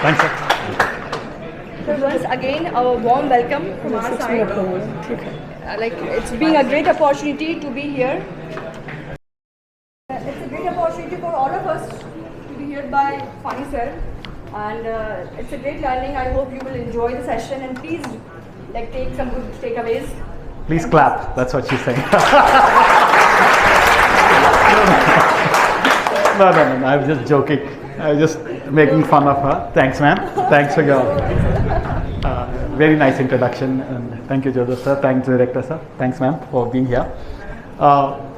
Thanks, sir. So once again, a warm welcome from our side. It's been a great opportunity to be here. It's a great opportunity for all of us to be here by Phani sir, and it's a great learning. I hope you will enjoy the session, and please take some good takeaways. Please clap. That's what she's saying. No. I'm just joking. I'm just making fun of her. Thanks, ma'am. Thanks for your very nice introduction. And thank you, Joseph sir. Thanks, Director sir. Thanks, ma'am, for being here.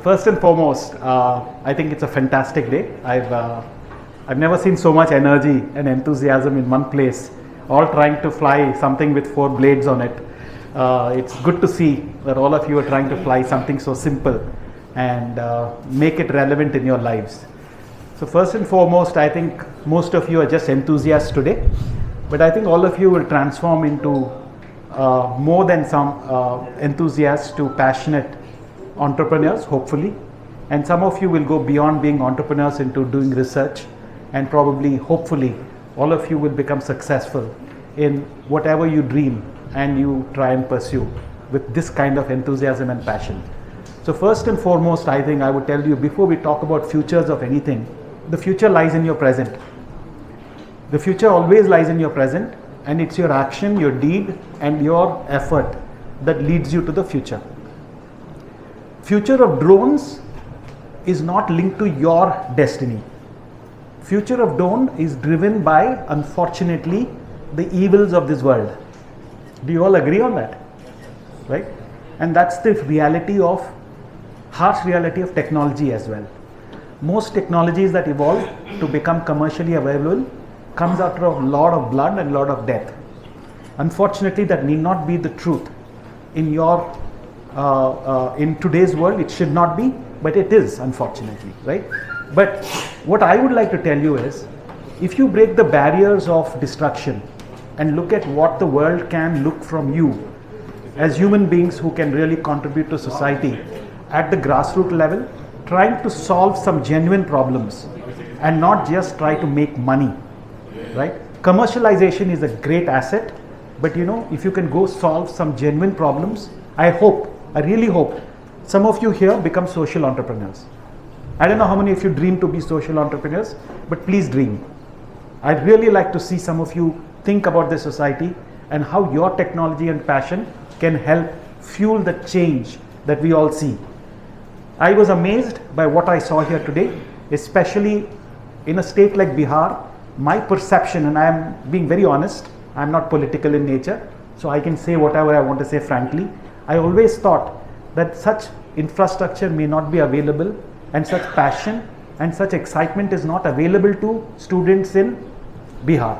First and foremost, I think it's a fantastic day. I've never seen so much energy and enthusiasm in one place, all trying to fly something with 4 blades on it. It's good to see that all of you are trying to fly something so simple and make it relevant in your lives. So first and foremost, I think most of you are just enthusiasts today, but I think all of you will transform into more than some enthusiasts to passionate entrepreneurs, hopefully. And some of you will go beyond being entrepreneurs into doing research, and probably, hopefully, all of you will become successful in whatever you dream and you try and pursue with this kind of enthusiasm and passion. So first and foremost, I think I would tell you, before we talk about futures of anything, the future lies in your present. The future always lies in your present, and it's your action, your deed, and your effort that leads you to the future. Future of drones is not linked to your destiny. Future of drone is driven by, unfortunately, the evils of this world. Do you all agree on that? Right? And that's the reality of, harsh reality of technology as well. Most technologies that evolve to become commercially available comes after a lot of blood and a lot of death. Unfortunately, that need not be the truth. In today's world, it should not be, but it is, unfortunately, right? But what I would like to tell you is, if you break the barriers of destruction and look at what the world can look from you as human beings who can really contribute to society at the grassroots level, trying to solve some genuine problems and not just try to make money, right? Commercialization is a great asset, but if you can go solve some genuine problems, I really hope some of you here become social entrepreneurs. I don't know how many of you dream to be social entrepreneurs, but please dream. I'd really like to see some of you think about the society and how your technology and passion can help fuel the change that we all see. I was amazed by what I saw here today, especially in a state like Bihar. My perception, and I am being very honest, I am not political in nature, so I can say whatever I want to say frankly. I always thought that such infrastructure may not be available, and such passion and such excitement is not available to students in Bihar.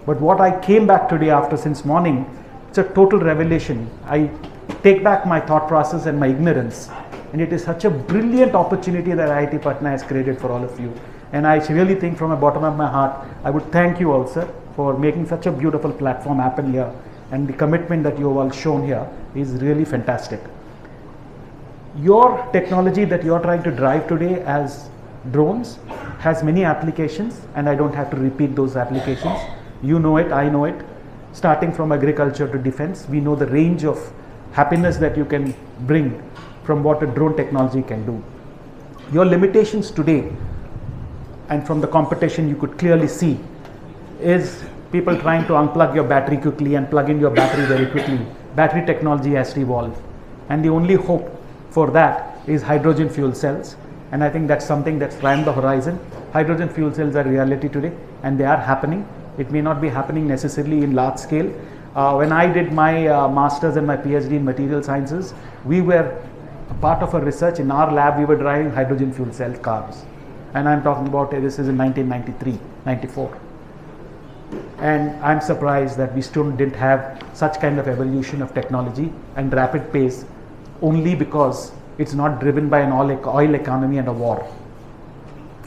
But what I came back today after since morning, it's a total revelation. I take back my thought process and my ignorance, and it is such a brilliant opportunity that IIT Patna has created for all of you. And I really think from the bottom of my heart, I would thank you all, sir, for making such a beautiful platform happen here, and the commitment that you have all shown here is really fantastic. Your technology that you are trying to drive today as drones has many applications, and I don't have to repeat those applications. You know it, I know it. Starting from agriculture to defense, we know the range of happiness that you can bring from what a drone technology can do. Your limitations today, and from the competition you could clearly see, is people trying to unplug your battery quickly and plug in your battery very quickly. Battery technology has to evolve, and the only hope for that is hydrogen fuel cells, and I think that's something that's right on the horizon. Hydrogen fuel cells are reality today, and they are happening. It may not be happening necessarily in large scale. When I did my master's and my PhD in material sciences, we were a part of a research in our lab. We were driving hydrogen fuel cell cars, and I'm talking about this is in 1993, 94. And I'm surprised that we still didn't have such kind of evolution of technology and rapid pace, only because it's not driven by an oil economy and a war.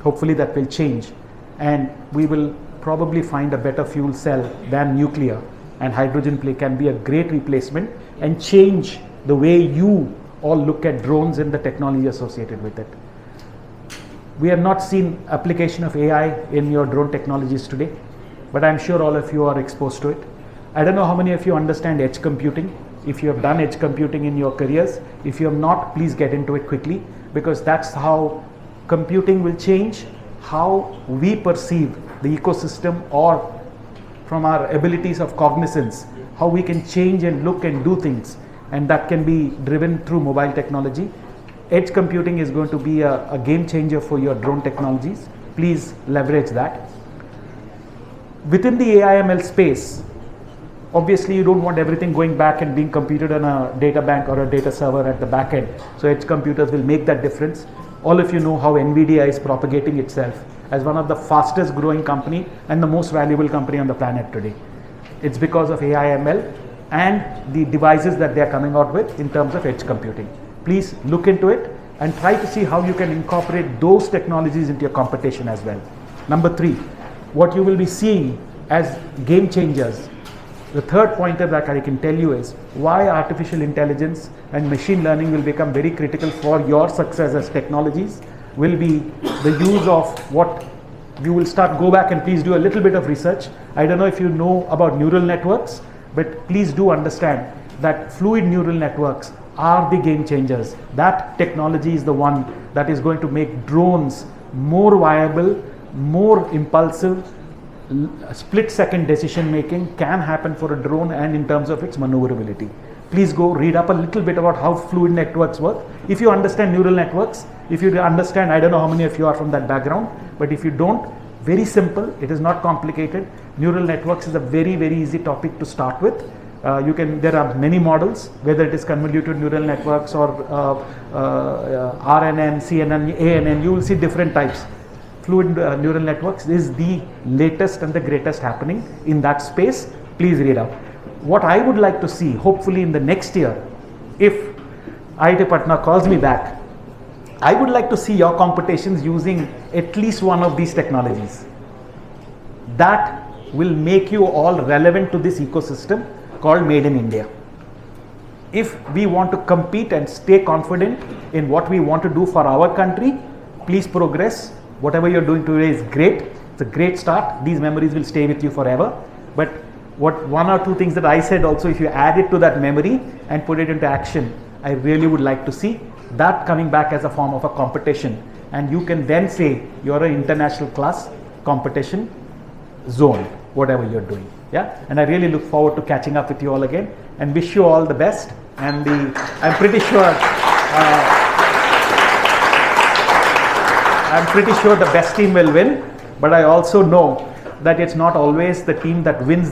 Hopefully that will change, and we will probably find a better fuel cell than nuclear, and hydrogen can be a great replacement and change the way you all look at drones and the technology associated with it. We have not seen application of AI in your drone technologies today. but I'm sure all of you are exposed to it. I don't know how many of you understand edge computing. If you have done edge computing in your careers, if you have not, please get into it quickly, because that's how computing will change how we perceive the ecosystem, or from our abilities of cognizance, how we can change and look and do things, and that can be driven through mobile technology. Edge computing is going to be a game changer for your drone technologies. Please leverage that. Within the AI/ML space, obviously you don't want everything going back and being computed on a data bank or a data server at the back end. So edge computers will make that difference. All of you know how NVIDIA is propagating itself as one of the fastest growing company and the most valuable company on the planet today. It's because of AI/ML and the devices that they are coming out with in terms of edge computing. Please look into it and try to see how you can incorporate those technologies into your competition as well. Number 3, what you will be seeing as game changers. The third pointer that I can tell you is why artificial intelligence and machine learning will become very critical for your success as technologies will be the use of what you will start. Go back and please do a little bit of research. I don't know if you know about neural networks, but please do understand that fluid neural networks are the game changers. That technology is the one that is going to make drones more viable, more impulsive. Split-second decision making can happen for a drone, and in terms of its maneuverability. Please go read up a little bit about how fluid networks work. If you understand neural networks, if you understand, I don't know how many of you are from that background, but if you don't, very simple, it is not complicated. Neural networks is a very, very easy topic to start with. There are many models, whether it is convoluted neural networks or RNN, CNN, ANN, you will see different types. Fluid neural networks is the latest and the greatest happening in that space. Please read up. What I would like to see, hopefully in the next year, if IIT Patna calls me back, I would like to see your competitions using at least one of these technologies. That will make you all relevant to this ecosystem called Made in India. If we want to compete and stay confident in what we want to do for our country, please progress. Whatever you're doing today is great. It's a great start. These memories will stay with you forever. But one or two things that I said also, if you add it to that memory and put it into action, I really would like to see that coming back as a form of a competition. And you can then say you're an international class competition zone, whatever you're doing. Yeah. And I really look forward to catching up with you all again and wish you all the best. And I'm pretty sure the best team will win, but I also know that it's not always the team that wins.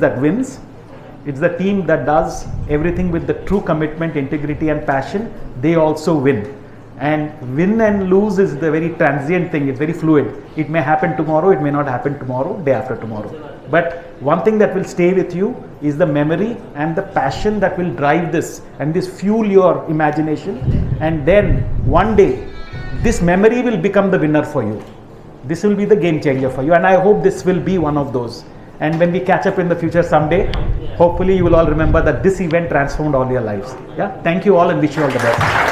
It's the team that does everything with the true commitment, integrity and passion. They also win. And win and lose is the very transient thing. It's very fluid. It may happen tomorrow, it may not happen tomorrow, day after tomorrow. But one thing that will stay with you is the memory and the passion that will drive this, and this fuel your imagination. And then one day, this memory will become the winner for you. This will be the game changer for you, and I hope this will be one of those. And when we catch up in the future someday, hopefully you will all remember that this event transformed all your lives. Yeah, thank you all and wish you all the best.